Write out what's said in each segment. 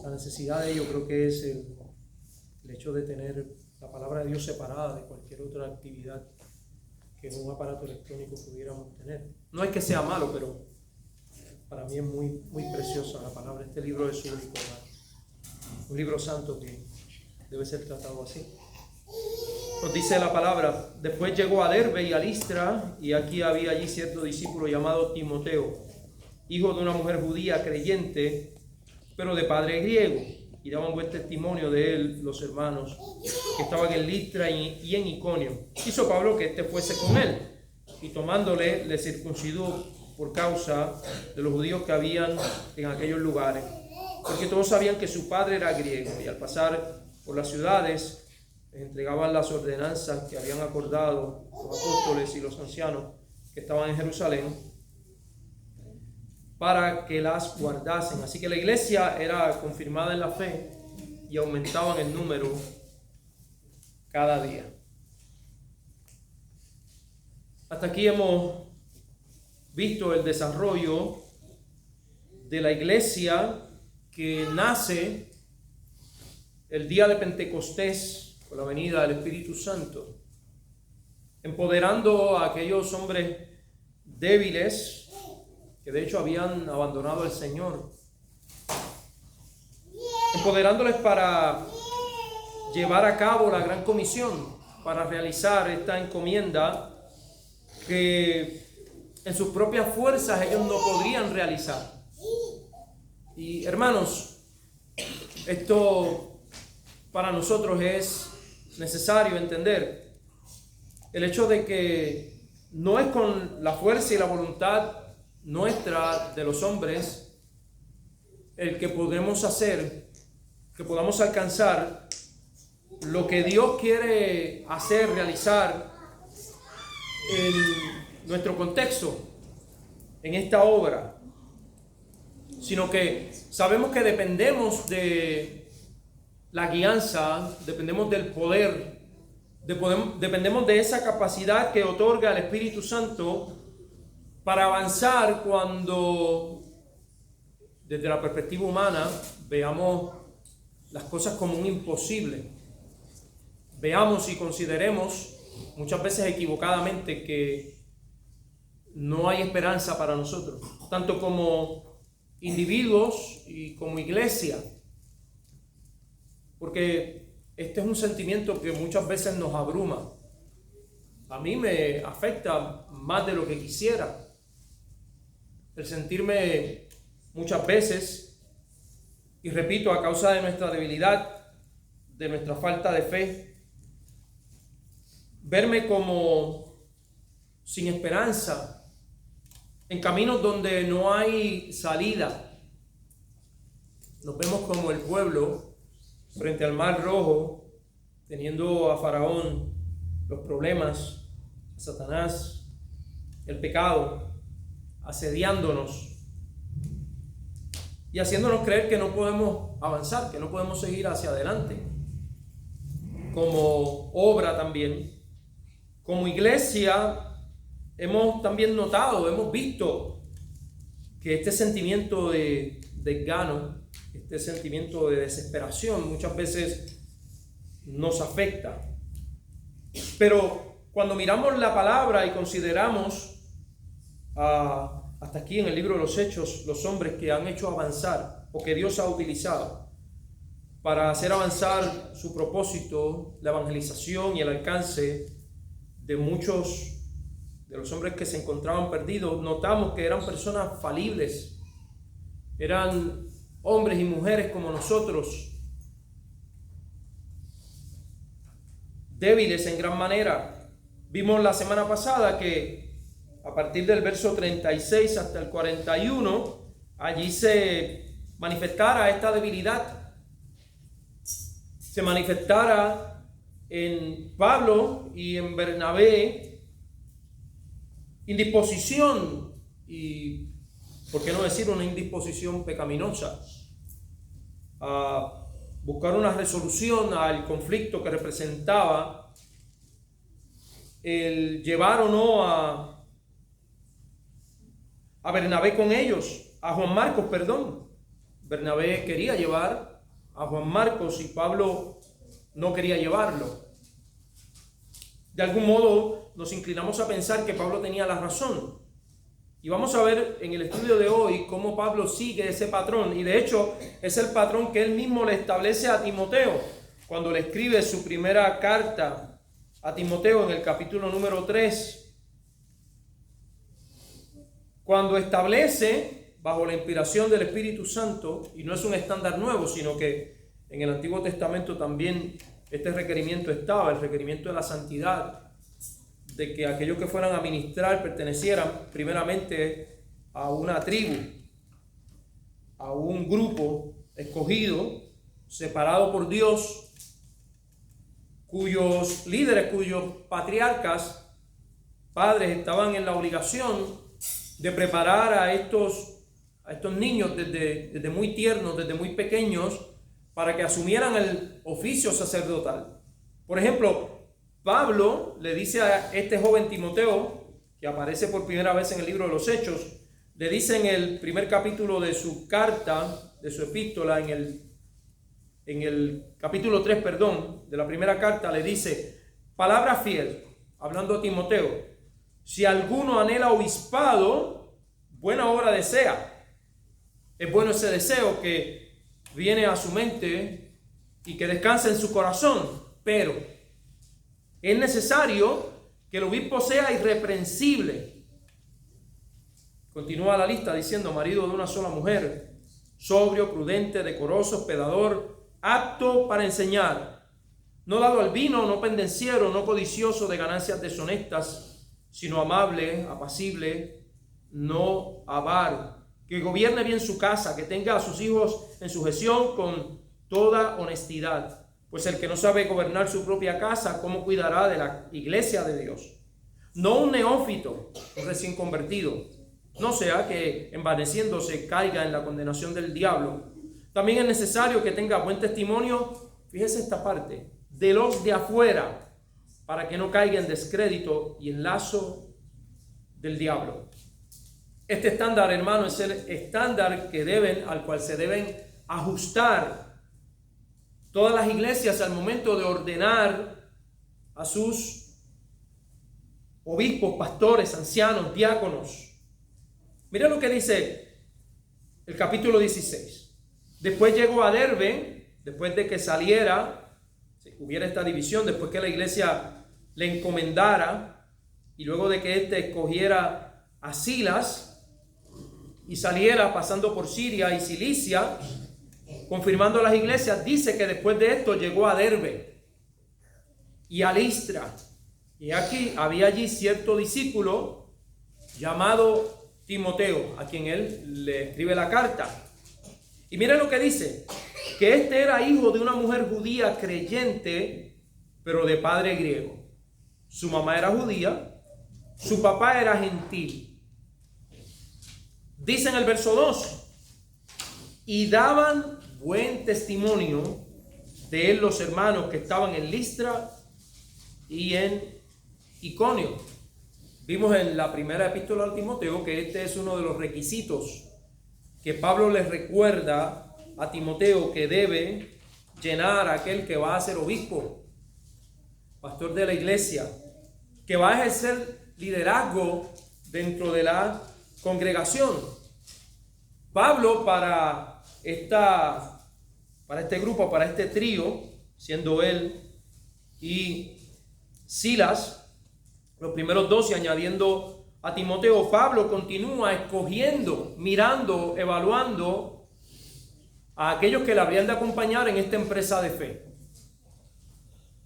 La necesidad de ello creo que es el hecho de tener la palabra de Dios separada de cualquier otra actividad que en un aparato electrónico pudiéramos tener. No es que sea malo, pero para mí es muy, muy preciosa la palabra. Este libro es único, un libro santo que debe ser tratado así. Nos dice la palabra: después llegó a Derbe y a Listra, y aquí había allí cierto discípulo llamado Timoteo, hijo de una mujer judía creyente, pero de padre griego, y daban buen testimonio de él los hermanos que estaban en Listra y en Iconio. Hizo Pablo que éste fuese con él, y tomándole le circuncidó por causa de los judíos que habían en aquellos lugares, porque todos sabían que su padre era griego, y al pasar por las ciudades les entregaban las ordenanzas que habían acordado los apóstoles y los ancianos que estaban en Jerusalén, para que las guardasen. Así que la iglesia era confirmada en la fe y aumentaban en número cada día. Hasta aquí hemos visto el desarrollo de la iglesia que nace el día de Pentecostés con la venida del Espíritu Santo, empoderando a aquellos hombres débiles que de hecho habían abandonado al Señor, empoderándoles para llevar a cabo la gran comisión, para realizar esta encomienda que en sus propias fuerzas ellos no podrían realizar. Y hermanos, esto para nosotros es necesario entender el hecho de que no es con la fuerza y la voluntad nuestra, de los hombres, el que podemos hacer, que podamos alcanzar lo que Dios quiere hacer, realizar en nuestro contexto, en esta obra, sino que sabemos que dependemos de la guianza, dependemos del poder, dependemos de esa capacidad que otorga el Espíritu Santo para avanzar cuando, desde la perspectiva humana, veamos las cosas como un imposible. Veamos y consideremos, muchas veces equivocadamente, que no hay esperanza para nosotros, tanto como individuos y como iglesia. Porque este es un sentimiento que muchas veces nos abruma. A mí me afecta más de lo que quisiera. El sentirme muchas veces, y repito, a causa de nuestra debilidad, de nuestra falta de fe, verme como sin esperanza, en caminos donde no hay salida. Nos vemos como el pueblo frente al Mar Rojo, teniendo a Faraón, los problemas, a Satanás, el pecado, asediándonos y haciéndonos creer que no podemos avanzar, que no podemos seguir hacia adelante. Como obra también, como iglesia, hemos también notado, hemos visto que este sentimiento de desgano, este sentimiento de desesperación muchas veces nos afecta. Pero cuando miramos la palabra y consideramos hasta aquí en el libro de los Hechos, los hombres que han hecho avanzar o que Dios ha utilizado para hacer avanzar su propósito, la evangelización y el alcance de muchos de los hombres que se encontraban perdidos, notamos que eran personas falibles, eran hombres y mujeres como nosotros, débiles en gran manera. Vimos la semana pasada que a partir del verso 36 hasta el 41, allí se manifestara esta debilidad, se manifestara en Pablo y en Bernabé indisposición y, ¿por qué no decir, una indisposición pecaminosa a buscar una resolución al conflicto que representaba el llevar o no a Bernabé con ellos, a Juan Marcos, perdón, Bernabé quería llevar a Juan Marcos y Pablo no quería llevarlo. De algún modo nos inclinamos a pensar que Pablo tenía la razón. Y vamos a ver en el estudio de hoy cómo Pablo sigue ese patrón. Y de hecho es el patrón que él mismo le establece a Timoteo cuando le escribe su primera carta a Timoteo en el capítulo número 3. Cuando establece, bajo la inspiración del Espíritu Santo, y no es un estándar nuevo, sino que en el Antiguo Testamento también este requerimiento estaba, el requerimiento de la santidad, de que aquellos que fueran a ministrar pertenecieran primeramente a una tribu, a un grupo escogido, separado por Dios, cuyos líderes, cuyos patriarcas, padres, estaban en la obligación de preparar a estos niños desde muy tiernos, desde muy pequeños, para que asumieran el oficio sacerdotal. Por ejemplo, Pablo le dice a este joven Timoteo, que aparece por primera vez en el libro de los Hechos, le dice en el primer capítulo de su carta, de su epístola, en el capítulo 3, de la primera carta, le dice: palabra fiel, hablando a Timoteo, si alguno anhela obispado, buena obra desea. Es bueno ese deseo que viene a su mente y que descansa en su corazón, pero es necesario que el obispo sea irreprensible. Continúa la lista diciendo: marido de una sola mujer, sobrio, prudente, decoroso, hospedador, apto para enseñar, no dado al vino, no pendenciero, no codicioso de ganancias deshonestas, sino amable, apacible, no avaro, que gobierne bien su casa, que tenga a sus hijos en sujeción con toda honestidad. Pues el que no sabe gobernar su propia casa, ¿cómo cuidará de la iglesia de Dios? No un neófito, un recién convertido, no sea que envaneciéndose caiga en la condenación del diablo. También es necesario que tenga buen testimonio, fíjese esta parte, de los de afuera, para que no caiga en descrédito y en lazo del diablo. Este estándar, hermano, es el estándar al cual se deben ajustar todas las iglesias al momento de ordenar a sus obispos, pastores, ancianos, diáconos. Mira lo que dice el capítulo 16. Después llegó a Derbe, después de que hubiera esta división, después que la iglesia le encomendara y luego de que éste escogiera a Silas y saliera pasando por Siria y Cilicia, confirmando las iglesias, dice que después de esto llegó a Derbe y a Listra. Y aquí había allí cierto discípulo llamado Timoteo, a quien él le escribe la carta. Y miren lo que dice, que este era hijo de una mujer judía creyente, pero de padre griego. Su mamá era judía, su papá era gentil. Dice en el verso 2, y daban buen testimonio de él los hermanos que estaban en Listra y en Iconio. Vimos en la primera epístola a Timoteo que este es uno de los requisitos que Pablo les recuerda a Timoteo que debe llenar a aquel que va a ser obispo, pastor de la iglesia, que va a ejercer liderazgo dentro de la congregación. Pablo para este grupo, para este trío, siendo él y Silas, los primeros dos, y añadiendo a Timoteo, Pablo continúa escogiendo, mirando, evaluando a aquellos que le habrían de acompañar en esta empresa de fe,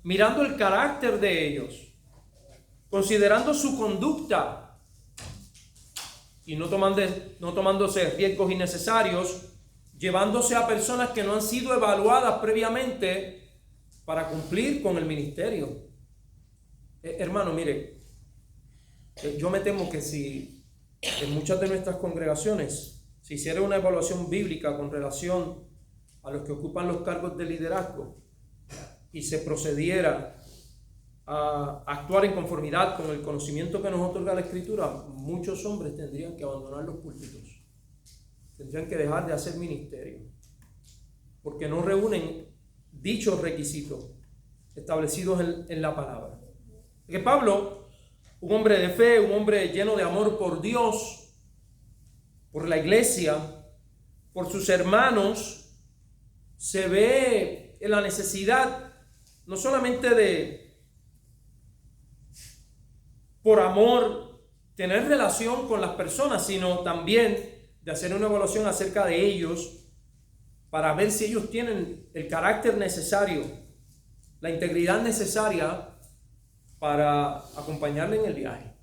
mirando el carácter de ellos, considerando su conducta y no tomándose riesgos innecesarios, llevándose a personas que no han sido evaluadas previamente para cumplir con el ministerio. Hermano, mire, yo me temo que si en muchas de nuestras congregaciones se hiciera una evaluación bíblica con relación a los que ocupan los cargos de liderazgo y se procediera a actuar en conformidad con el conocimiento que nos otorga la Escritura, muchos hombres tendrían que abandonar los púlpitos. tendrían que dejar de hacer ministerio, porque no reúnen dichos requisitos establecidos en la palabra. Que Pablo, un hombre de fe, un hombre lleno de amor por Dios, por la iglesia, por sus hermanos, se ve en la necesidad no solamente de, por amor, tener relación con las personas, sino también de hacer una evaluación acerca de ellos para ver si ellos tienen el carácter necesario, la integridad necesaria para acompañarle en el viaje.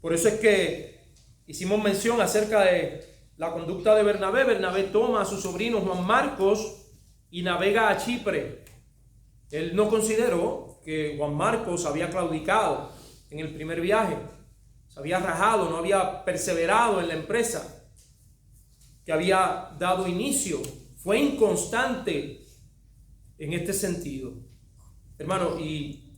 Por eso es que hicimos mención acerca de la conducta de Bernabé. Bernabé toma a su sobrino Juan Marcos y navega a Chipre. Él no consideró que Juan Marcos había claudicado en el primer viaje, se había rajado, no había perseverado en la empresa que había dado inicio, fue inconstante en este sentido. Hermano, y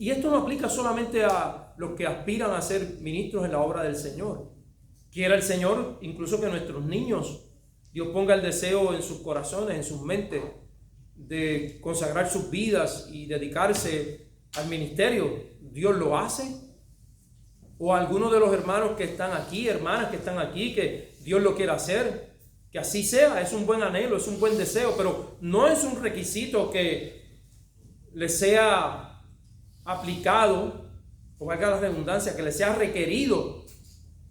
esto no aplica solamente a los que aspiran a ser ministros en la obra del Señor. Quiera el Señor incluso que nuestros niños, Dios ponga el deseo en sus corazones, en sus mentes, de consagrar sus vidas y dedicarse al ministerio. Dios lo hace. O algunos de los hermanos que están aquí, hermanas que están aquí, que Dios lo quiera hacer. Que así sea, es un buen anhelo, es un buen deseo, pero no es un requisito que les sea aplicado, o valga la redundancia, que les sea requerido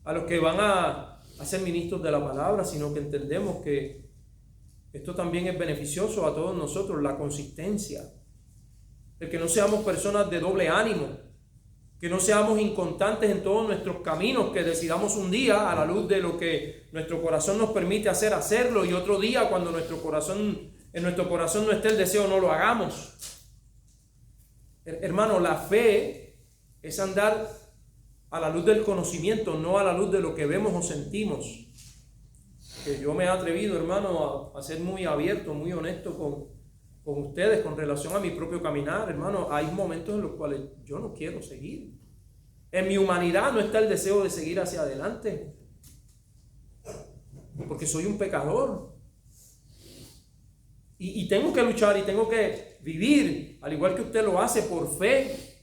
a los que van a ser ministros de la palabra, sino que entendemos que esto también es beneficioso a todos nosotros, la consistencia, el que no seamos personas de doble ánimo, que no seamos inconstantes en todos nuestros caminos, que decidamos un día a la luz de lo que nuestro corazón nos permite hacerlo, y otro día cuando en nuestro corazón no esté el deseo, no lo hagamos. Hermano, la fe es andar a la luz del conocimiento, no a la luz de lo que vemos o sentimos. Que yo me he atrevido, hermano, a ser muy abierto, muy honesto con ustedes con relación a mi propio caminar. Hermano, hay momentos en los cuales yo no quiero seguir. En mi humanidad no está el deseo de seguir hacia adelante, porque soy un pecador. Y tengo que luchar y tengo que vivir, al igual que usted lo hace, por fe,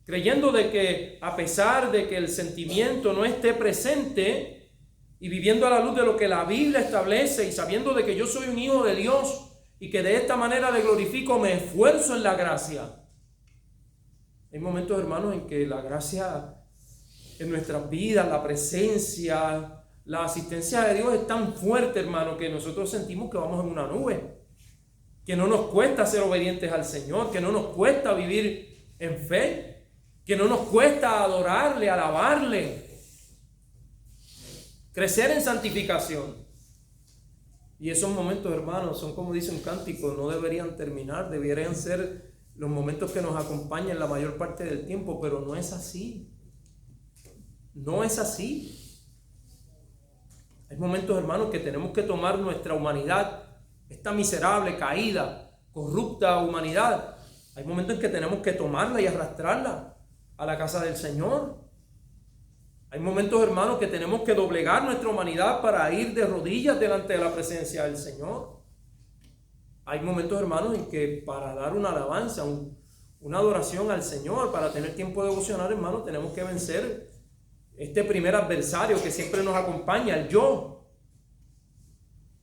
creyendo de que a pesar de que el sentimiento no esté presente, y viviendo a la luz de lo que la Biblia establece, y sabiendo de que yo soy un hijo de Dios, y que de esta manera le glorifico, me esfuerzo en la gracia. Hay momentos, hermanos, en que la gracia en nuestras vidas, la presencia, la asistencia de Dios es tan fuerte, hermano, que nosotros sentimos que vamos en una nube, que no nos cuesta ser obedientes al Señor, que no nos cuesta vivir en fe, que no nos cuesta adorarle, alabarle, crecer en santificación. Y esos momentos, hermanos, son como dice un cántico, no deberían terminar, deberían ser los momentos que nos acompañan la mayor parte del tiempo, pero no es así. No es así. Hay momentos, hermanos, que tenemos que tomar nuestra humanidad, esta miserable, caída, corrupta humanidad. Hay momentos en que tenemos que tomarla y arrastrarla a la casa del Señor. Hay momentos, hermanos, que tenemos que doblegar nuestra humanidad para ir de rodillas delante de la presencia del Señor. Hay momentos, hermanos, en que para dar una alabanza, una adoración al Señor, para tener tiempo devocional, hermanos, tenemos que vencer este primer adversario que siempre nos acompaña, el yo.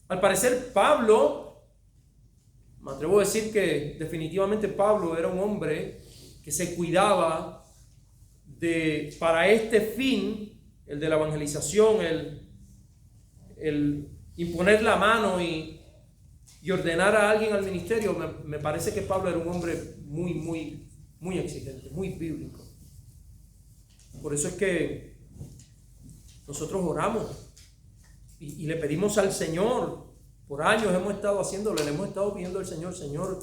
Al parecer, Pablo, me atrevo a decir que definitivamente Pablo era un hombre que se cuidaba para este fin, el de la evangelización, el imponer la mano y ordenar a alguien al ministerio. Me parece que Pablo era un hombre muy exigente, muy bíblico. Por eso es que nosotros oramos y le pedimos al Señor. Por años hemos estado haciéndolo, le hemos estado pidiendo al Señor: Señor,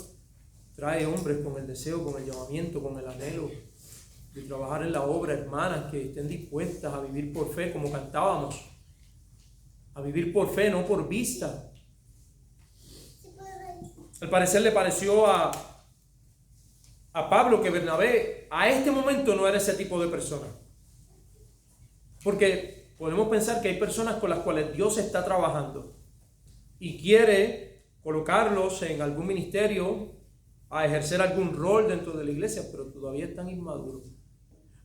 trae hombres con el deseo, con el llamamiento, con el anhelo de trabajar en la obra, hermanas que estén dispuestas a vivir por fe, como cantábamos, a vivir por fe, no por vista. Al parecer le pareció a Pablo que Bernabé a este momento no era ese tipo de persona, porque podemos pensar que hay personas con las cuales Dios está trabajando y quiere colocarlos en algún ministerio, a ejercer algún rol dentro de la iglesia, pero todavía están inmaduros.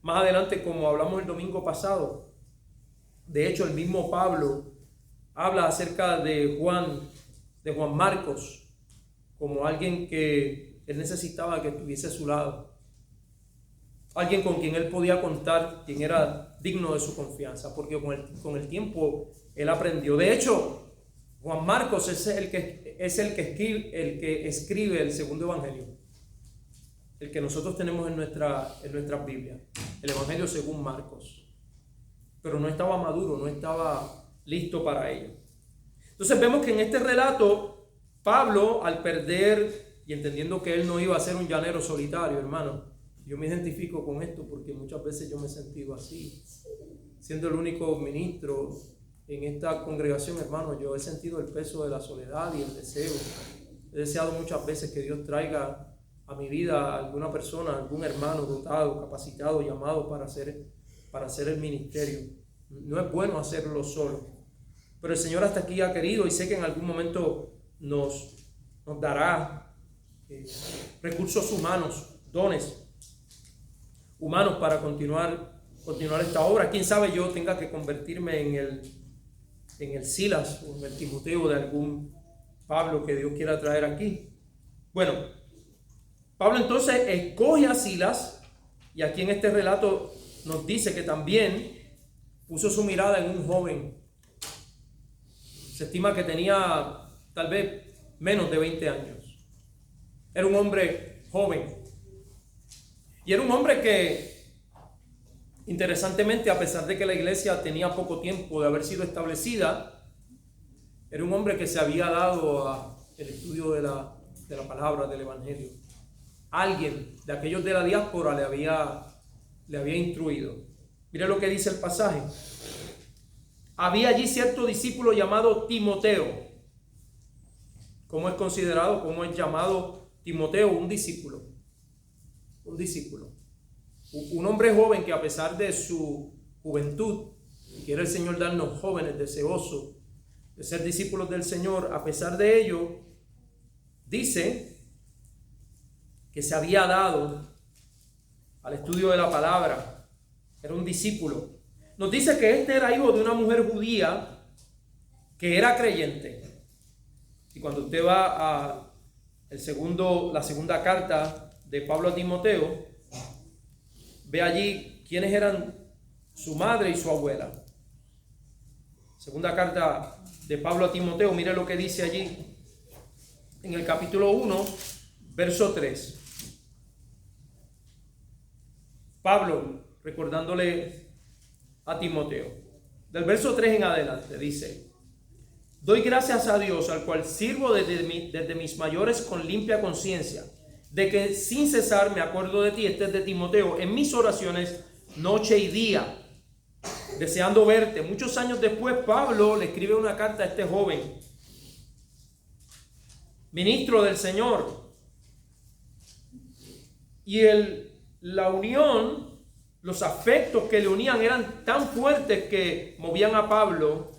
Más adelante, como hablamos el domingo pasado, de hecho el mismo Pablo habla acerca de Juan Marcos, como alguien que él necesitaba que estuviese a su lado, alguien con quien él podía contar, quien era digno de su confianza, porque con el tiempo él aprendió. De hecho, Juan Marcos es el que escribe el segundo evangelio, el que nosotros tenemos en nuestra Biblia, el evangelio según Marcos. Pero no estaba maduro, no estaba listo para ello. Entonces vemos que en este relato, Pablo, al perder y entendiendo que él no iba a ser un llanero solitario, hermano, yo me identifico con esto porque muchas veces yo me he sentido así, siendo el único ministro en esta congregación, hermano. Yo he sentido el peso de la soledad y el deseo. He deseado muchas veces que Dios traiga a mi vida a alguna persona, algún hermano dotado, capacitado, llamado para hacer el ministerio. No es bueno hacerlo solo, pero el Señor hasta aquí ha querido, y sé que en algún momento nos dará recursos humanos, dones humanos para continuar esta obra. Quién sabe, yo tenga que convertirme en el Silas o en el Timoteo de algún Pablo que Dios quiera traer aquí. Bueno, Pablo entonces escoge a Silas, y aquí en este relato nos dice que también puso su mirada en un joven. Se estima que tenía tal vez menos de 20 años. Era un hombre joven. Y era un hombre que, interesantemente, a pesar de que la iglesia tenía poco tiempo de haber sido establecida, era un hombre que se había dado al estudio de la palabra, del evangelio. Alguien de aquellos de la diáspora le había instruido. Mira lo que dice el pasaje. Había allí cierto discípulo llamado Timoteo. ¿Cómo es considerado? ¿Cómo es llamado Timoteo? Un discípulo. Un discípulo. Un hombre joven que, a pesar de su juventud, y quiere el Señor darnos jóvenes deseosos de ser discípulos del Señor, a pesar de ello, dice que se había dado al estudio de la palabra. Era un discípulo. Nos dice que este era hijo de una mujer judía que era creyente. Y cuando usted va a la segunda carta de Pablo a Timoteo, ve allí quiénes eran su madre y su abuela. Segunda carta de Pablo a Timoteo, mire lo que dice allí en el capítulo 1, verso 3. Pablo, recordándole a Timoteo, del verso 3 en adelante, dice: doy gracias a Dios, al cual sirvo desde mis mayores con limpia conciencia, de que sin cesar me acuerdo de ti, este es de Timoteo, en mis oraciones noche y día, deseando verte. Muchos años después, Pablo le escribe una carta a este joven, ministro del Señor. Y la unión, los afectos que le unían eran tan fuertes que movían a Pablo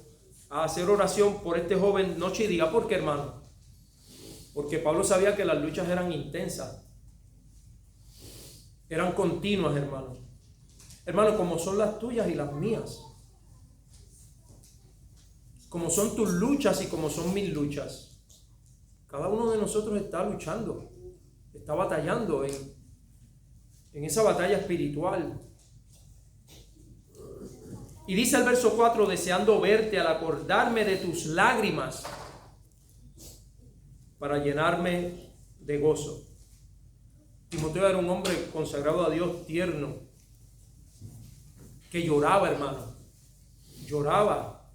a hacer oración por este joven noche y día. ¿Por qué, hermano? Porque Pablo sabía que las luchas eran intensas, eran continuas, hermano. Hermano, como son las tuyas y las mías, como son tus luchas y como son mis luchas. Cada uno de nosotros está luchando, está batallando en esa batalla espiritual. Y dice el verso 4, deseando verte al acordarme de tus lágrimas, para llenarme de gozo. Timoteo era un hombre consagrado a Dios, tierno, que lloraba, hermano. Lloraba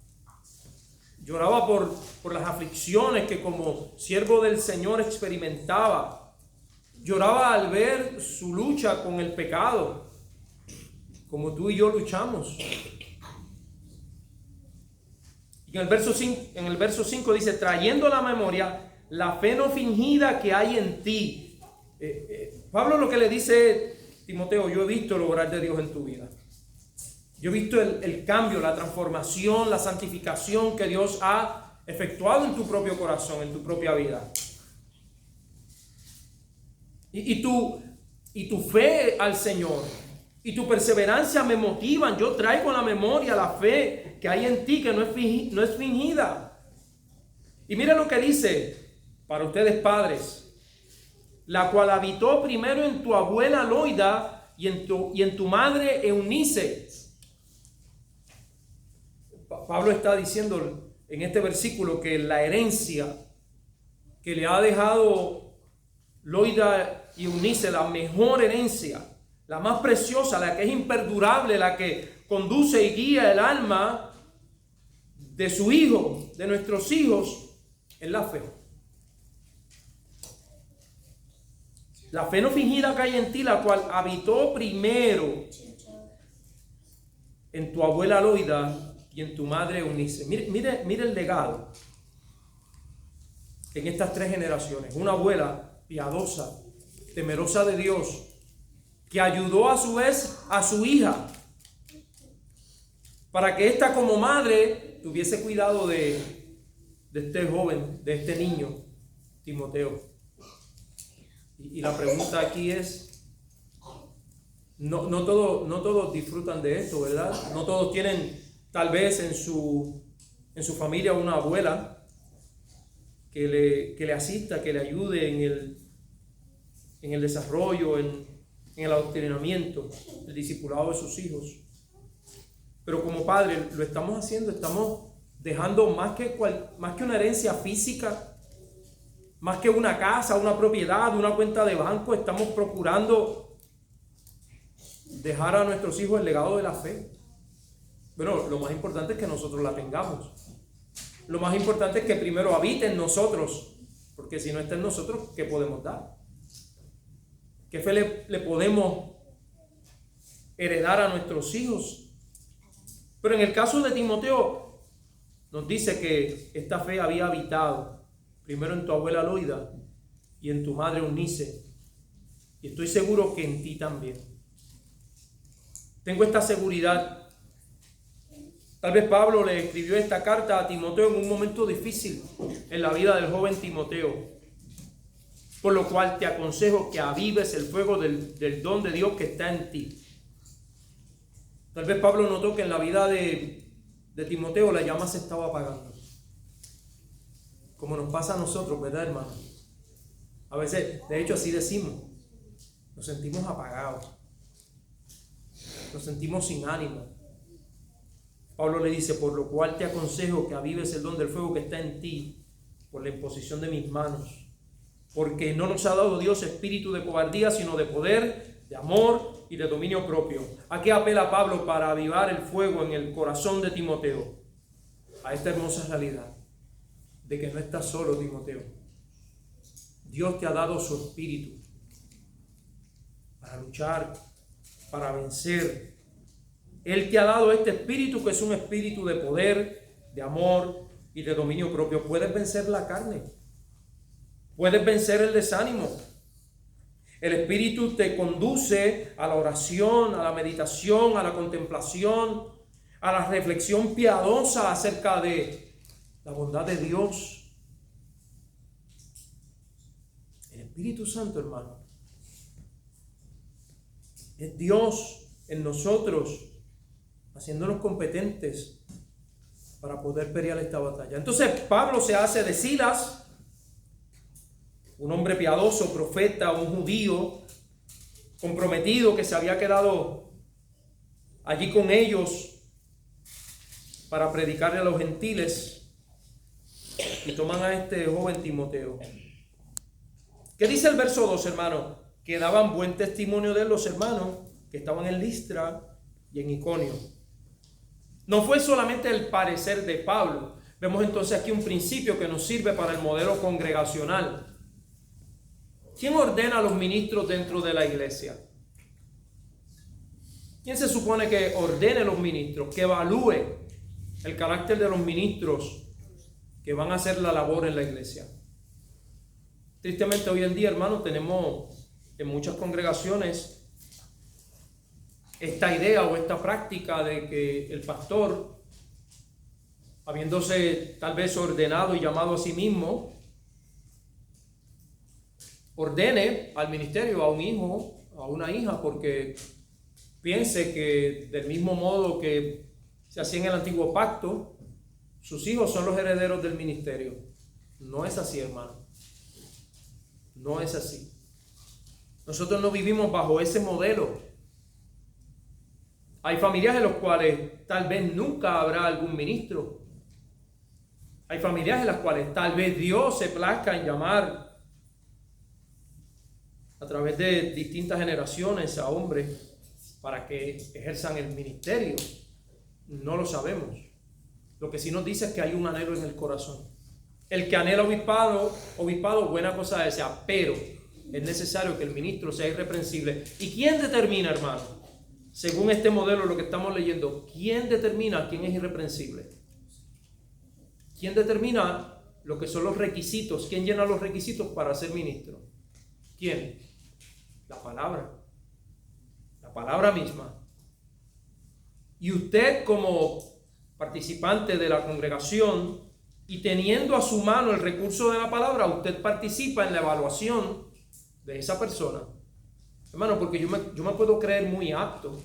por las aflicciones que como siervo del Señor experimentaba. Lloraba al ver su lucha con el pecado, como tú y yo luchamos. Y en el verso 5 dice: trayendo a la memoria la fe no fingida que hay en ti. Pablo lo que le dice es: Timoteo, yo he visto el obrar de Dios en tu vida. Yo he visto el cambio, la transformación, la santificación que Dios ha efectuado en tu propio corazón, en tu propia vida. Y tu fe al Señor y tu perseverancia me motivan. Yo traigo a la memoria la fe que hay en ti, que no es fingida. Y mira lo que dice para ustedes padres: la cual habitó primero en tu abuela Loida y en tu madre Eunice. Pablo está diciendo en este versículo que la herencia que le ha dejado Loida y Eunice, la mejor herencia, la más preciosa, la que es imperdurable, la que conduce y guía el alma de su hijo, de nuestros hijos, es la fe. La fe no fingida que hay en ti, la cual habitó primero en tu abuela Loida y en tu madre Eunice. Mire el legado en estas 3 generaciones. Una abuela piadosa, temerosa de Dios, que ayudó a su vez a su hija para que ésta como madre tuviese cuidado de este joven, de este niño, Timoteo. Y la pregunta aquí es, no todos disfrutan de esto, ¿verdad? No todos tienen tal vez en su familia una abuela que le asista, que le ayude en el desarrollo, en el adoctrinamiento, el discipulado de sus hijos. Pero como padres lo estamos haciendo, estamos dejando más que una herencia física, más que una casa, una propiedad, una cuenta de banco, estamos procurando dejar a nuestros hijos el legado de la fe. Bueno, lo más importante es que nosotros la tengamos. Lo más importante es que primero habite en nosotros, porque si no está en nosotros, ¿qué podemos dar? ¿Qué fe le podemos heredar a nuestros hijos? Pero en el caso de Timoteo, nos dice que esta fe había habitado primero en tu abuela Loida y en tu madre Eunice. Y estoy seguro que en ti también. Tengo esta seguridad. Tal vez Pablo le escribió esta carta a Timoteo en un momento difícil en la vida del joven Timoteo. Por lo cual te aconsejo que avives el fuego del don de Dios que está en ti. Tal vez Pablo notó que en la vida de Timoteo la llama se estaba apagando. Como nos pasa a nosotros, ¿verdad, hermano? A veces, de hecho, así decimos. Nos sentimos apagados. Nos sentimos sin ánimo. Pablo le dice, por lo cual te aconsejo que avives el don del fuego que está en ti por la imposición de mis manos. Porque no nos ha dado Dios espíritu de cobardía, sino de poder, de amor y de dominio propio. ¿A qué apela Pablo para avivar el fuego en el corazón de Timoteo? A esta hermosa realidad de que no estás solo, Timoteo. Dios te ha dado su espíritu para luchar, para vencer. Él te ha dado este espíritu que es un espíritu de poder, de amor y de dominio propio. Puedes vencer la carne. Puedes vencer el desánimo. El Espíritu te conduce a la oración, a la meditación, a la contemplación, a la reflexión piadosa acerca de la bondad de Dios. El Espíritu Santo, hermano, es Dios en nosotros, haciéndonos competentes para poder pelear esta batalla. Entonces Pablo se hace de Silas, un hombre piadoso, profeta, un judío comprometido que se había quedado allí con ellos para predicarle a los gentiles, y toman a este joven Timoteo. ¿Qué dice el verso 2, hermano? Que daban buen testimonio de él los hermanos que estaban en Listra y en Iconio. No fue solamente el parecer de Pablo. Vemos entonces aquí un principio que nos sirve para el modelo congregacional. ¿Quién ordena a los ministros dentro de la iglesia? ¿Quién se supone que ordene a los ministros, que evalúe el carácter de los ministros que van a hacer la labor en la iglesia? Tristemente hoy en día, hermanos, tenemos en muchas congregaciones esta idea o esta práctica de que el pastor, habiéndose tal vez ordenado y llamado a sí mismo, ordene al ministerio a un hijo, a una hija, porque piense que del mismo modo que se hacía en el antiguo pacto, sus hijos son los herederos del ministerio. No es así, hermano. No es así. Nosotros no vivimos bajo ese modelo. Hay familias en las cuales tal vez nunca habrá algún ministro. Hay familias en las cuales tal vez Dios se plazca en llamar a través de distintas generaciones a hombres para que ejerzan el ministerio. No lo sabemos. Lo que sí nos dice es que hay un anhelo en el corazón. El que anhela obispado, buena cosa desea, pero es necesario que el ministro sea irreprensible. ¿Y quién determina, hermano? Según este modelo, lo que estamos leyendo, ¿quién determina quién es irreprensible? ¿Quién determina lo que son los requisitos? ¿Quién llena los requisitos para ser ministro? ¿Quién? La palabra. La palabra misma. Y usted, como participante de la congregación y teniendo a su mano el recurso de la palabra, usted participa en la evaluación de esa persona. Hermano, porque yo me puedo creer muy apto.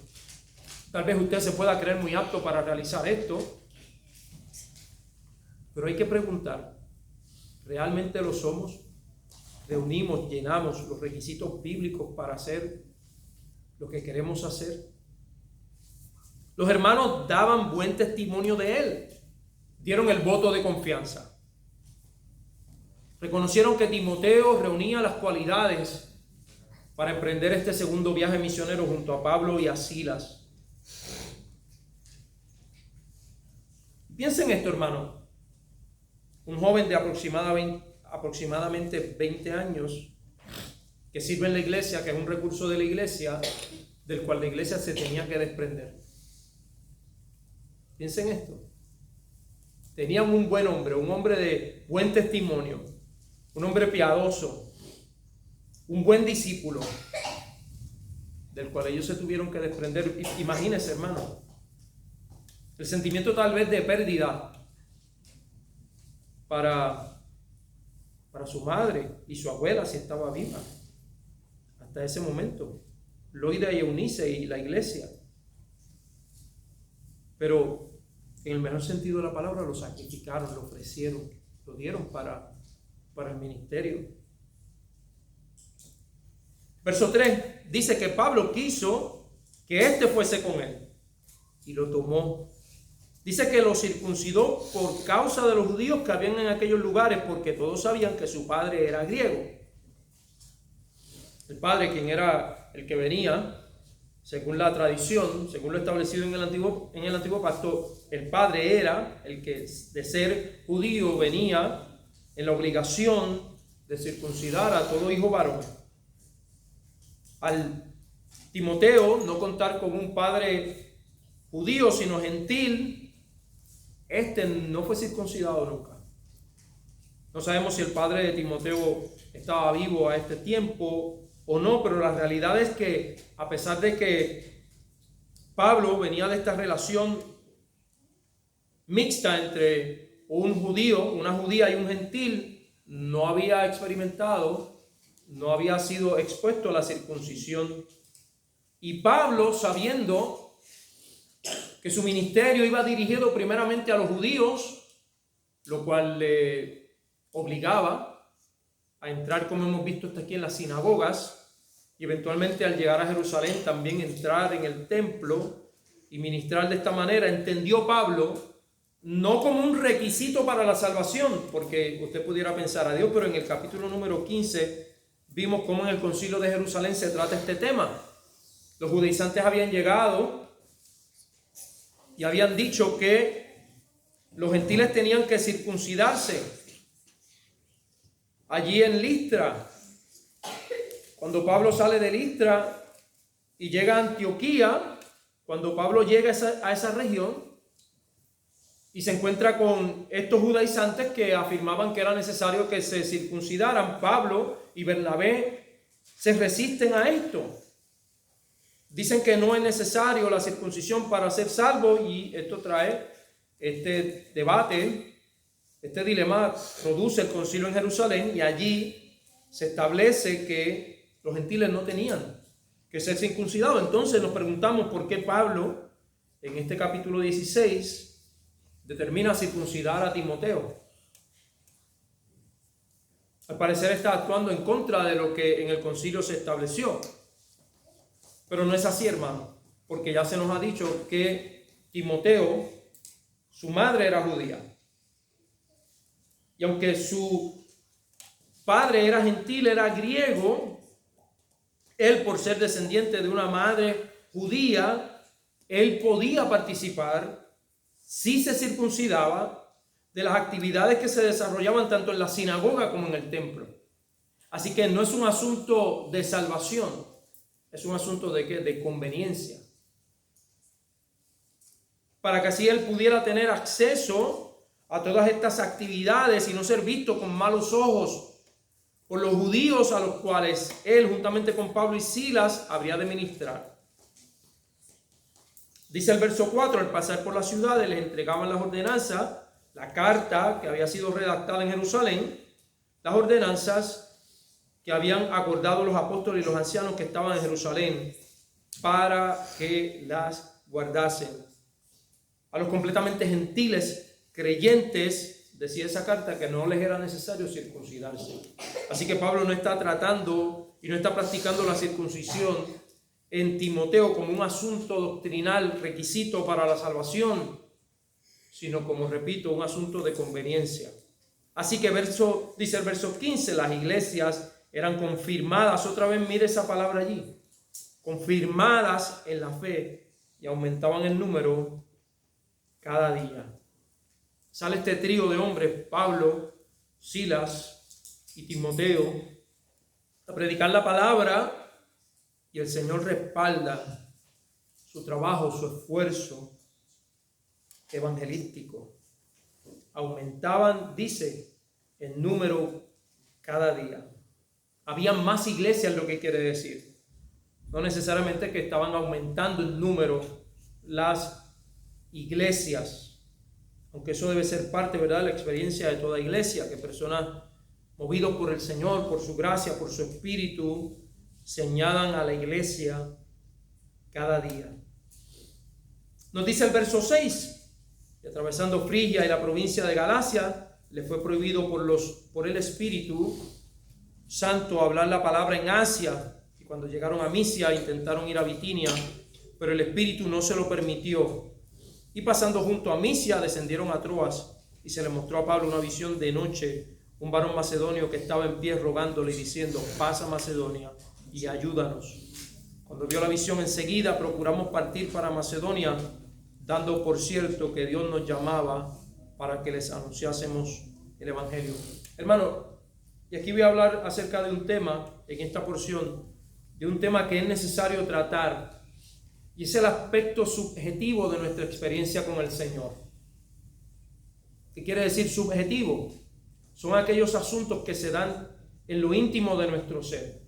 Tal vez usted se pueda creer muy apto para realizar esto. Pero hay que preguntar, ¿realmente lo somos? ¿Reunimos, llenamos los requisitos bíblicos para hacer lo que queremos hacer? Los hermanos daban buen testimonio de él. Dieron el voto de confianza. Reconocieron que Timoteo reunía las cualidades para emprender este segundo viaje misionero junto a Pablo y a Silas. Piensen esto, hermano. Un joven de aproximadamente 20 años que sirve en la iglesia, que es un recurso de la iglesia, del cual la iglesia se tenía que desprender. Piensen esto. Tenían un buen hombre, un hombre de buen testimonio, un hombre piadoso, un buen discípulo, del cual ellos se tuvieron que desprender. Imagínense, hermano, el sentimiento tal vez de pérdida para su madre y su abuela si estaba viva hasta ese momento, Loida y Eunice y la iglesia. Pero en el mejor sentido de la palabra lo sacrificaron, lo ofrecieron, lo dieron para el ministerio. Verso 3 dice que Pablo quiso que éste fuese con él y lo tomó. Dice que lo circuncidó por causa de los judíos que habían en aquellos lugares, porque todos sabían que su padre era griego. El padre, quien era el que venía, según la tradición, según lo establecido en el antiguo pacto, el padre era el que de ser judío venía en la obligación de circuncidar a todo hijo varón. Al Timoteo no contar con un padre judío sino gentil, este no fue circuncidado nunca. No sabemos si el padre de Timoteo estaba vivo a este tiempo o no, pero la realidad es que a pesar de que Pablo venía de esta relación mixta entre un judío, una judía y un gentil, no había experimentado, no había sido expuesto a la circuncisión. Y Pablo, sabiendo que su ministerio iba dirigido primeramente a los judíos, lo cual le obligaba a entrar, como hemos visto hasta aquí, en las sinagogas, y eventualmente al llegar a Jerusalén también entrar en el templo y ministrar de esta manera. Entendió Pablo no como un requisito para la salvación, porque usted pudiera pensar a Dios, pero en el capítulo número 15 vimos cómo en el concilio de Jerusalén se trata este tema. Los judaizantes habían llegado y habían dicho que los gentiles tenían que circuncidarse. Allí en Listra, cuando Pablo sale de Listra y llega a Antioquía, cuando Pablo llega a esa región y se encuentra con estos judaizantes que afirmaban que era necesario que se circuncidaran, Pablo y Bernabé se resisten a esto. Dicen que no es necesario la circuncisión para ser salvo, y esto trae este debate, este dilema. Produce el concilio en Jerusalén, y allí se establece que los gentiles no tenían que ser circuncidados. Entonces nos preguntamos por qué Pablo en este capítulo 16 determina circuncidar a Timoteo. Al parecer está actuando en contra de lo que en el concilio se estableció. Pero no es así, hermano, porque ya se nos ha dicho que Timoteo, su madre era judía. Y aunque su padre era gentil, era griego, él, por ser descendiente de una madre judía, él podía participar, si se circuncidaba, de las actividades que se desarrollaban tanto en la sinagoga como en el templo. Así que no es un asunto de salvación. Es un asunto de ¿qué? De conveniencia. Para que así él pudiera tener acceso a todas estas actividades y no ser visto con malos ojos por los judíos a los cuales él, juntamente con Pablo y Silas, habría de ministrar. Dice el verso 4, al pasar por las ciudades les entregaban las ordenanzas, la carta que había sido redactada en Jerusalén, las ordenanzas que habían acordado los apóstoles y los ancianos que estaban en Jerusalén para que las guardasen. A los completamente gentiles, creyentes, decía esa carta que no les era necesario circuncidarse. Así que Pablo no está tratando y no está practicando la circuncisión en Timoteo como un asunto doctrinal, requisito para la salvación, sino como, repito, un asunto de conveniencia. Así que dice el verso 15, las iglesias eran confirmadas, otra vez mire esa palabra allí, confirmadas en la fe, y aumentaban el número cada día. Sale este trío de hombres, Pablo, Silas y Timoteo, a predicar la palabra, y el Señor respalda su trabajo, su esfuerzo evangelístico. Aumentaban, dice, el número cada día. Habían más iglesias, lo que quiere decir. No necesariamente que estaban aumentando el número las iglesias, aunque eso debe ser parte, ¿verdad?, de la experiencia de toda iglesia, que personas movidos por el Señor, por su gracia, por su espíritu, se añadan a la iglesia cada día. Nos dice el verso 6, y atravesando Frigia y la provincia de Galacia, le fue prohibido por el Espíritu Santo hablar la palabra en Asia, y cuando llegaron a Misia intentaron ir a Bitinia, pero el Espíritu no se lo permitió. Y pasando junto a Misia descendieron a Troas, y se le mostró a Pablo una visión de noche, un varón macedonio que estaba en pie rogándole y diciendo: pasa Macedonia y ayúdanos. Cuando vio la visión, enseguida procuramos partir para Macedonia, dando por cierto que Dios nos llamaba para que les anunciásemos el Evangelio. Hermano, y aquí voy a hablar acerca de un tema, en esta porción, de un tema que es necesario tratar, y es el aspecto subjetivo de nuestra experiencia con el Señor. ¿Qué quiere decir subjetivo? Son aquellos asuntos que se dan en lo íntimo de nuestro ser,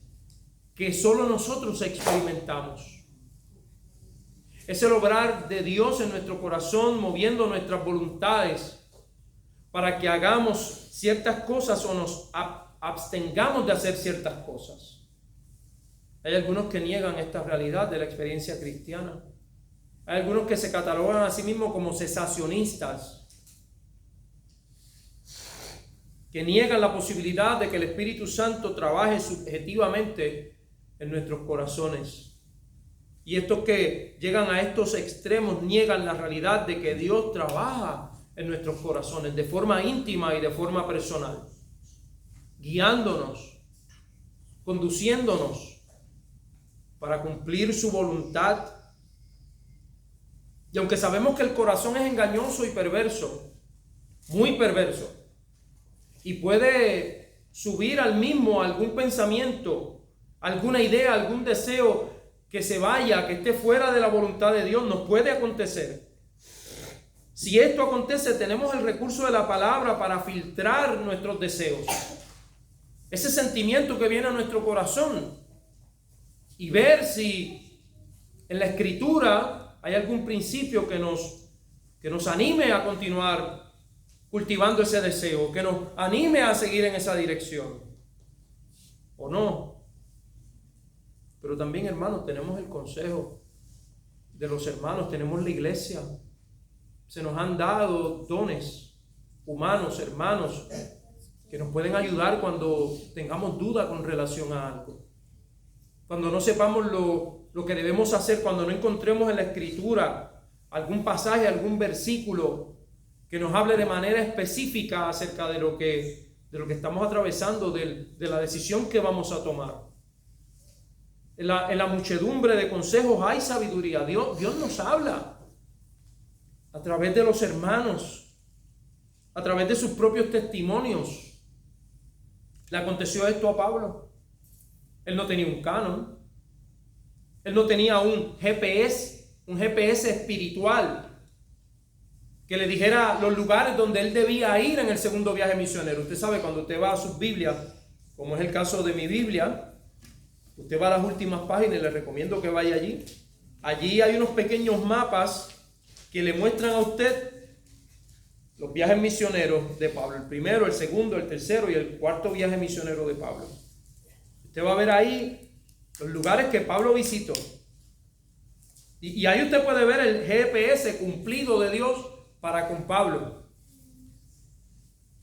que solo nosotros experimentamos. Es el obrar de Dios en nuestro corazón, moviendo nuestras voluntades para que hagamos ciertas cosas o nos abstengamos de hacer ciertas cosas. Hay algunos que niegan esta realidad de la experiencia cristiana. Hay algunos que se catalogan a sí mismos como cesacionistas, que niegan la posibilidad de que el Espíritu Santo trabaje subjetivamente en nuestros corazones. Y estos que llegan a estos extremos niegan la realidad de que Dios trabaja en nuestros corazones de forma íntima y de forma personal, guiándonos, conduciéndonos para cumplir su voluntad. Y aunque sabemos que el corazón es engañoso y perverso, muy perverso, y puede subir al mismo algún pensamiento, alguna idea, algún deseo que se vaya, que esté fuera de la voluntad de Dios, nos puede acontecer. Si esto acontece, tenemos el recurso de la palabra para filtrar nuestros deseos, ese sentimiento que viene a nuestro corazón, y ver si en la Escritura hay algún principio que nos anime a continuar cultivando ese deseo, que nos anime a seguir en esa dirección, ¿o no? Pero también, hermanos, tenemos el consejo de los hermanos, tenemos la iglesia. Se nos han dado dones humanos, hermanos, que nos pueden ayudar cuando tengamos duda con relación a algo. Cuando no sepamos lo que debemos hacer, cuando no encontremos en la Escritura algún pasaje, algún versículo que nos hable de manera específica acerca de lo que estamos atravesando, de la decisión que vamos a tomar. En la muchedumbre de consejos hay sabiduría. Dios nos habla a través de los hermanos, a través de sus propios testimonios. Le aconteció esto a Pablo. Él no tenía un canon. Él no tenía un GPS espiritual que le dijera los lugares donde él debía ir en el segundo viaje misionero. Usted sabe, cuando usted va a sus Biblias, como es el caso de mi Biblia, usted va a las últimas páginas y le recomiendo que vaya allí. Allí hay unos pequeños mapas que le muestran a usted los viajes misioneros de Pablo. El primero, el segundo, el tercero y el cuarto viaje misionero de Pablo. Usted va a ver ahí los lugares que Pablo visitó. Y ahí usted puede ver el GPS cumplido de Dios para con Pablo.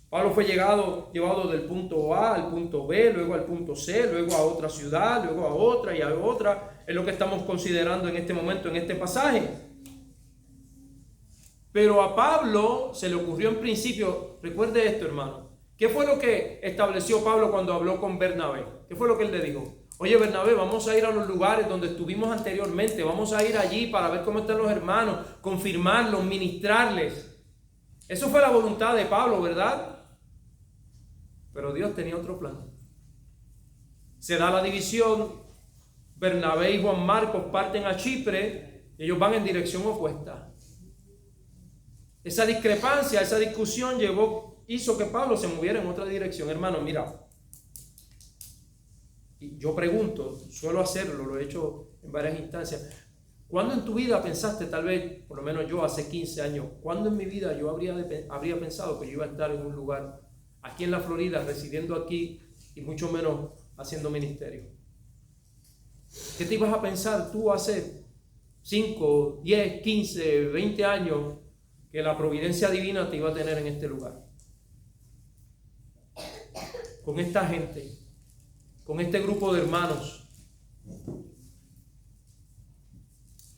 Pablo fue llevado del punto A al punto B, luego al punto C, luego a otra ciudad, luego a otra y a otra. Es lo que estamos considerando en este momento, en este pasaje. Pero a Pablo se le ocurrió en principio, recuerde esto, hermano. ¿Qué fue lo que estableció Pablo cuando habló con Bernabé? ¿Qué fue lo que él le dijo? Oye, Bernabé, vamos a ir a los lugares donde estuvimos anteriormente. Vamos a ir allí para ver cómo están los hermanos, confirmarlos, ministrarles. Eso fue la voluntad de Pablo, ¿verdad? Pero Dios tenía otro plan. Se da la división. Bernabé y Juan Marcos parten a Chipre. Y ellos van en dirección opuesta. Esa discrepancia, esa discusión hizo que Pablo se moviera en otra dirección. Hermano, mira. Y yo pregunto, suelo hacerlo, lo he hecho en varias instancias. ¿Cuándo en tu vida pensaste, tal vez, por lo menos yo hace 15 años, cuándo en mi vida yo habría pensado que yo iba a estar en un lugar aquí en la Florida, residiendo aquí y mucho menos haciendo ministerio? ¿Qué te ibas a pensar tú hace 5, 10, 15, 20 años que la providencia divina te iba a tener en este lugar? Con esta gente, con este grupo de hermanos,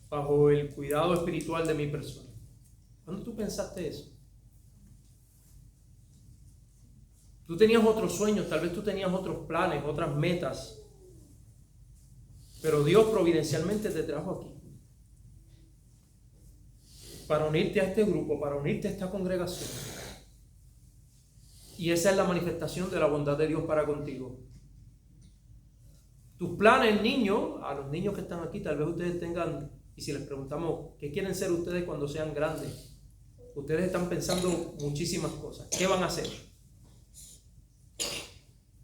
bajo el cuidado espiritual de mi persona. ¿Cuándo tú pensaste eso? Tú tenías otros sueños, tal vez tú tenías otros planes, otras metas, pero Dios providencialmente te trajo aquí para unirte a este grupo, para unirte a esta congregación. Y esa es la manifestación de la bondad de Dios para contigo. Tus planes, niños, a los niños que están aquí, tal vez ustedes tengan, y si les preguntamos, ¿qué quieren ser ustedes cuando sean grandes? Ustedes están pensando muchísimas cosas. ¿Qué van a hacer?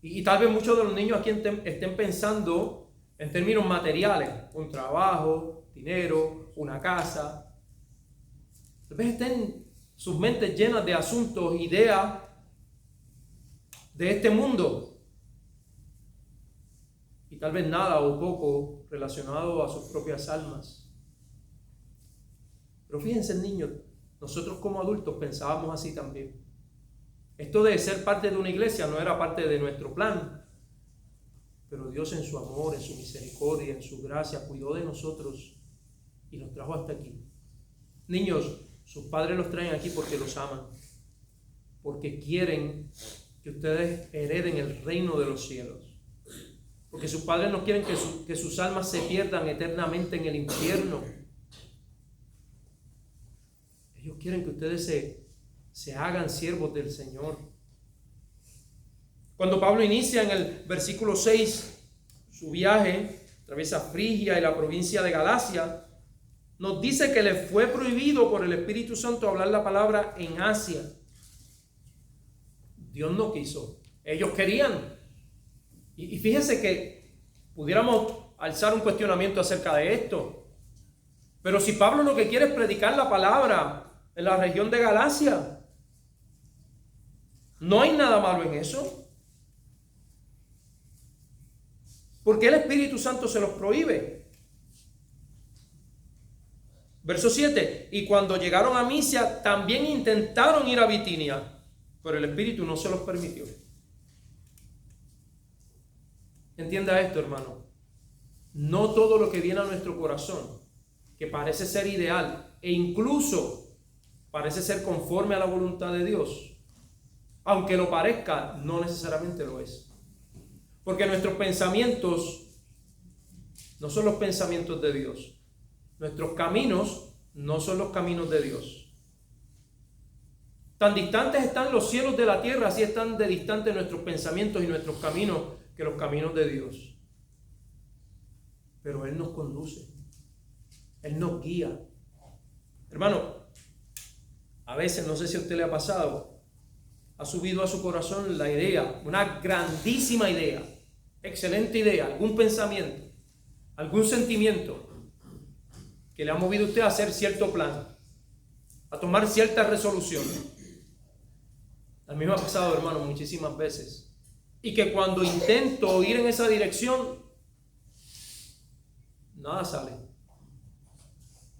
Y tal vez muchos de los niños aquí estén pensando en términos materiales, un trabajo, dinero, una casa. Tal vez estén sus mentes llenas de asuntos, ideas de este mundo. Y tal vez nada o poco relacionado a sus propias almas. Pero fíjense, niños, nosotros como adultos pensábamos así también. Esto de ser parte de una iglesia no era parte de nuestro plan. Pero Dios en su amor, en su misericordia, en su gracia, cuidó de nosotros y nos trajo hasta aquí. Niños, sus padres los traen aquí porque los aman. Porque quieren que ustedes hereden el reino de los cielos. Porque sus padres no quieren que sus almas se pierdan eternamente en el infierno. Ellos quieren que ustedes se hagan siervos del Señor. Cuando Pablo inicia en el versículo 6 su viaje, atraviesa Frigia y la provincia de Galacia, nos dice que le fue prohibido por el Espíritu Santo hablar la palabra en Asia. Dios no quiso. Ellos querían. Y fíjense que pudiéramos alzar un cuestionamiento acerca de esto. Pero si Pablo lo que quiere es predicar la palabra en la región de Galacia, no hay nada malo en eso. ¿Por qué el Espíritu Santo se los prohíbe? Verso 7. Y cuando llegaron a Misia, también intentaron ir a Bitinia, pero el Espíritu no se los permitió. Entienda esto, hermano. No todo lo que viene a nuestro corazón, que parece ser ideal e incluso parece ser conforme a la voluntad de Dios, aunque lo parezca, no necesariamente lo es. Porque nuestros pensamientos no son los pensamientos de Dios. Nuestros caminos no son los caminos de Dios. Tan distantes están los cielos de la tierra, así están de distantes nuestros pensamientos y nuestros caminos que los caminos de Dios. Pero Él nos conduce. Él nos guía. Hermano, a veces, no sé si a usted le ha pasado, ha subido a su corazón la idea, una grandísima idea, excelente idea, algún pensamiento, algún sentimiento que le ha movido a usted a hacer cierto plan, a tomar cierta resolución. A mí me ha pasado, hermano, muchísimas veces. Y que cuando intento ir en esa dirección, nada sale.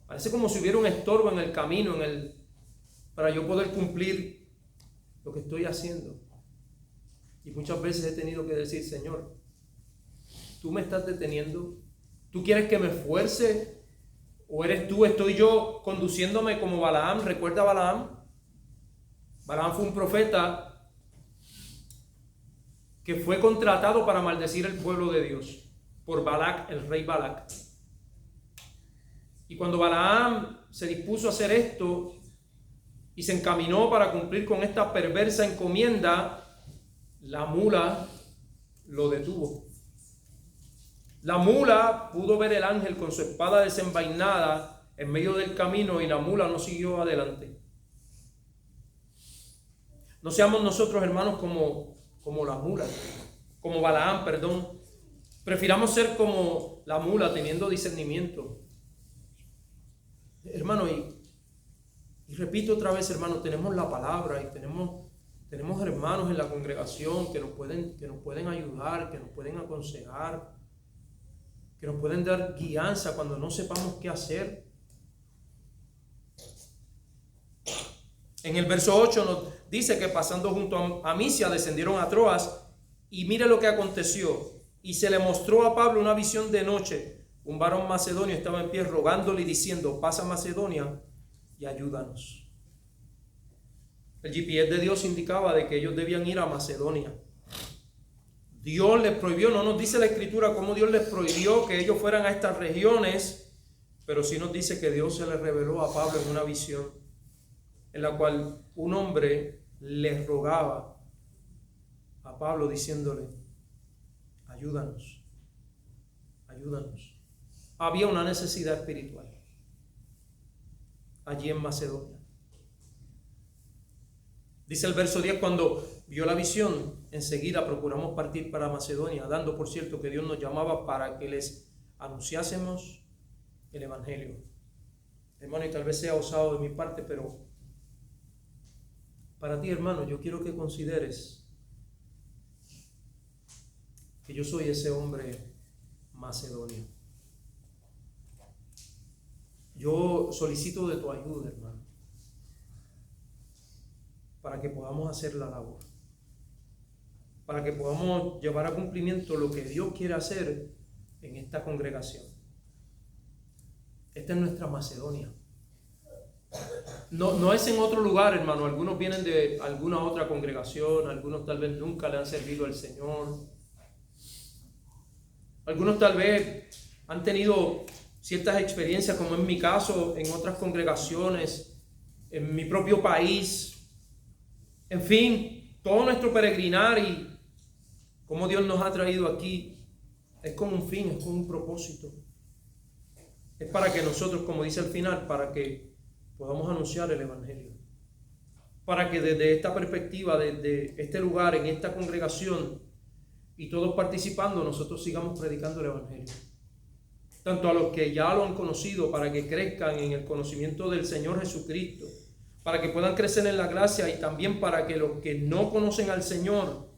Parece como si hubiera un estorbo en el camino, para yo poder cumplir lo que estoy haciendo. Y muchas veces he tenido que decir, Señor, tú me estás deteniendo. ¿Tú quieres que me esfuerce? ¿O estoy yo conduciéndome como Balaam? ¿Recuerda a Balaam? Balaam fue un profeta que fue contratado para maldecir el pueblo de Dios por Balac, el rey Balac. Y cuando Balaam se dispuso a hacer esto y se encaminó para cumplir con esta perversa encomienda, la mula lo detuvo. La mula pudo ver el ángel con su espada desenvainada en medio del camino y la mula no siguió adelante. No seamos nosotros, hermanos, como la mula, como Balaam, perdón. Prefiramos ser como la mula, teniendo discernimiento. Hermano, y repito otra vez, hermano, tenemos la palabra y tenemos hermanos en la congregación que nos pueden ayudar, que nos pueden aconsejar, que nos pueden dar guianza cuando no sepamos qué hacer. En el verso 8 nos dice que pasando junto a Misia descendieron a Troas y mire lo que aconteció. Y se le mostró a Pablo una visión de noche. Un varón macedonio estaba en pie rogándole y diciendo, pasa a Macedonia y ayúdanos. El GPS de Dios indicaba de que ellos debían ir a Macedonia. Dios les prohibió, no nos dice la Escritura cómo Dios les prohibió que ellos fueran a estas regiones, pero sí nos dice que Dios se les reveló a Pablo en una visión, en la cual un hombre le rogaba a Pablo diciéndole, ayúdanos, ayúdanos. Había una necesidad espiritual allí en Macedonia. Dice el verso 10, cuando vio la visión, enseguida procuramos partir para Macedonia, dando por cierto que Dios nos llamaba para que les anunciásemos el Evangelio. Hermano, y tal vez sea osado de mi parte, pero para ti, hermano, yo quiero que consideres que yo soy ese hombre macedonio. Yo solicito de tu ayuda, hermano, para que podamos hacer la labor, para que podamos llevar a cumplimiento lo que Dios quiere hacer en esta congregación. Esta es nuestra Macedonia. No es en otro lugar, hermano. Algunos vienen de alguna otra congregación, algunos tal vez nunca le han servido al Señor. Algunos tal vez han tenido ciertas experiencias, como en mi caso, en otras congregaciones, en mi propio país. En fin, todo nuestro peregrinar y cómo Dios nos ha traído aquí es con un fin, es con un propósito. Es para que nosotros, como dice al final, para que podamos anunciar el Evangelio. Para que desde esta perspectiva, desde este lugar, en esta congregación, y todos participando, nosotros sigamos predicando el Evangelio. tanto a los que ya lo han conocido, para que crezcan en el conocimiento del Señor Jesucristo, para que puedan crecer en la gracia, y también para que los que no conocen al Señor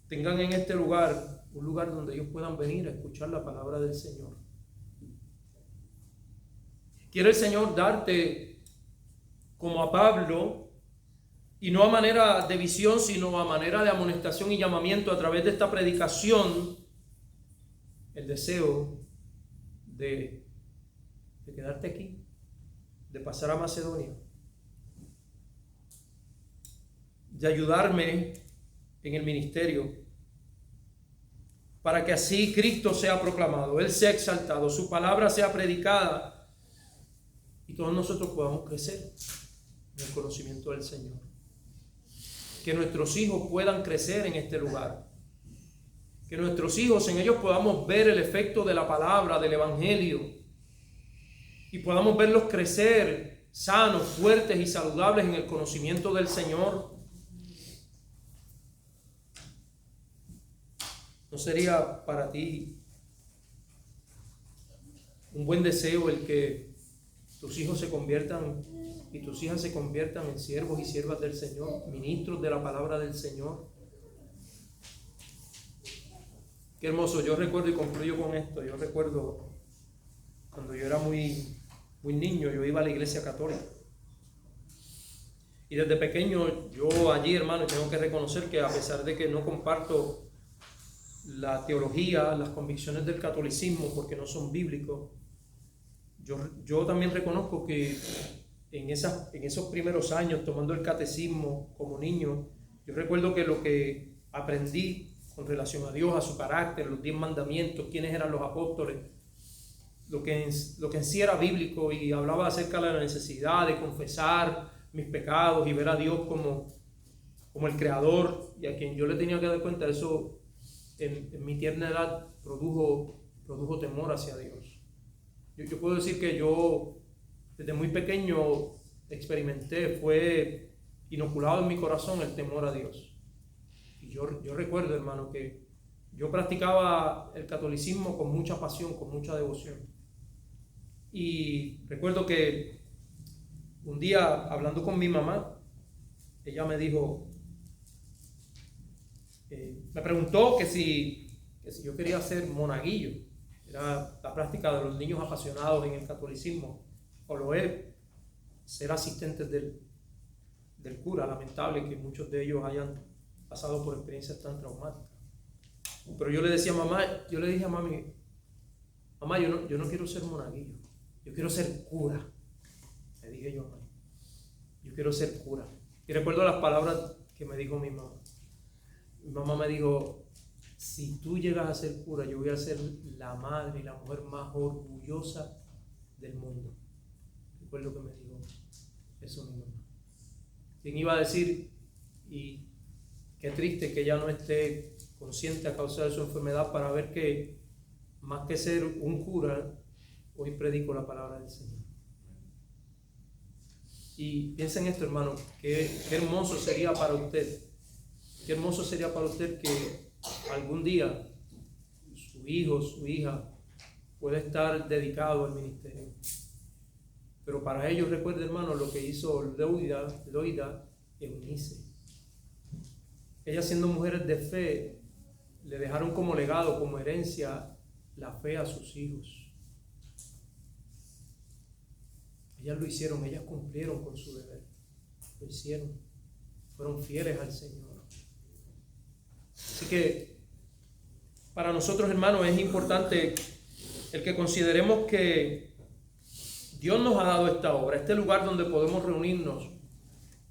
tengan en este lugar un lugar donde ellos puedan venir a escuchar la palabra del Señor. Quiere el Señor darte, como a Pablo, y no a manera de visión, sino a manera de amonestación y llamamiento a través de esta predicación, el deseo de quedarte aquí, de pasar a Macedonia, de ayudarme en el ministerio, para que así Cristo sea proclamado, Él sea exaltado, su palabra sea predicada y todos nosotros podamos crecer en el conocimiento del Señor. Que nuestros hijos puedan crecer en este lugar. Que nuestros hijos, en ellos podamos ver el efecto de la palabra, del evangelio, y podamos verlos crecer sanos, fuertes y saludables en el conocimiento del Señor. ¿No sería para ti un buen deseo el que tus hijos se conviertan y tus hijas se conviertan en siervos y siervas del Señor, ministros de la palabra del Señor? Qué hermoso. Yo recuerdo, y concluyo con esto, yo recuerdo cuando yo era muy niño, yo iba a la iglesia católica. Y desde pequeño, yo allí, hermano, tengo que reconocer que a pesar de que no comparto la teología, las convicciones del catolicismo, porque no son bíblicos, yo también reconozco que en esos primeros años, tomando el catecismo como niño, yo recuerdo que lo que aprendí con relación a Dios, a su carácter, los 10 mandamientos, quiénes eran los apóstoles, lo que en sí era bíblico, y hablaba acerca de la necesidad de confesar mis pecados y ver a Dios como el Creador, y a quien yo le tenía que dar cuenta. Eso en mi tierna edad produjo temor hacia Dios. Yo puedo decir que yo desde muy pequeño experimenté, fue inoculado en mi corazón el temor a Dios. Y yo recuerdo, hermano, que yo practicaba el catolicismo con mucha pasión, con mucha devoción. Y recuerdo que un día, hablando con mi mamá, ella me dijo, me preguntó que si yo quería ser monaguillo. Era la práctica de los niños apasionados en el catolicismo, o lo es ser asistentes del cura. Lamentable que muchos de ellos hayan pasado por experiencias tan traumáticas. Pero yo le dije a mami, mamá, yo no quiero ser monaguillo, yo quiero ser cura. Le dije yo a mami, yo quiero ser cura. Y recuerdo las palabras que me dijo mi mamá. Mi mamá me dijo, si tú llegas a ser cura, yo voy a ser la madre y la mujer más orgullosa del mundo. Recuerdo que me dijo eso mi mamá. ¿Quién iba a decir? Y qué triste que ella no esté consciente a causa de su enfermedad, para ver que más que ser un cura, hoy predico la palabra del Señor. Y piensa en esto, hermano, qué hermoso sería para usted, qué hermoso sería para usted que algún día su hijo, su hija pueda estar dedicado al ministerio. Pero para ellos, recuerde, hermano, lo que hizo Loida y Eunice. Ellas, siendo mujeres de fe, le dejaron como legado, como herencia, la fe a sus hijos. Ellas lo hicieron, ellas cumplieron con su deber. Lo hicieron. Fueron fieles al Señor. Así que para nosotros, hermanos, es importante el que consideremos que Dios nos ha dado esta obra, este lugar donde podemos reunirnos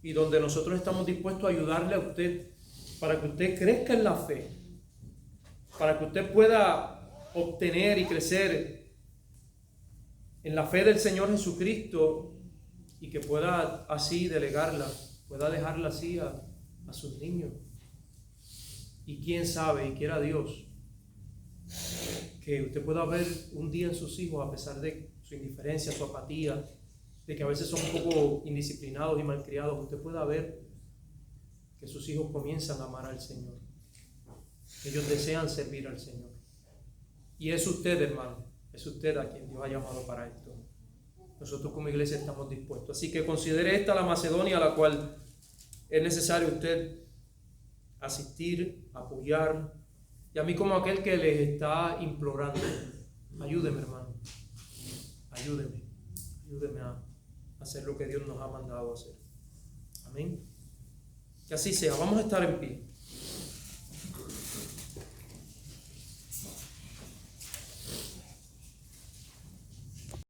y donde nosotros estamos dispuestos a ayudarle a usted para que usted crezca en la fe, para que usted pueda obtener y crecer en la fe del Señor Jesucristo, y que pueda así delegarla, pueda dejarla así a sus niños. Y quién sabe, y quiera Dios, que usted pueda ver un día en sus hijos, a pesar de su indiferencia, su apatía, de que a veces son un poco indisciplinados y malcriados, usted pueda ver que sus hijos comienzan a amar al Señor. Ellos desean servir al Señor. Y es usted, hermano, Es usted a quien Dios ha llamado para esto. Nosotros como iglesia estamos dispuestos. Así que considere esta la Macedonia a la cual es necesario usted asistir, apoyar. Y a mí como aquel que les está implorando, ayúdeme, hermano. Ayúdeme. Ayúdeme a hacer lo que Dios nos ha mandado a hacer. Amén. Que así sea. Vamos a estar en pie.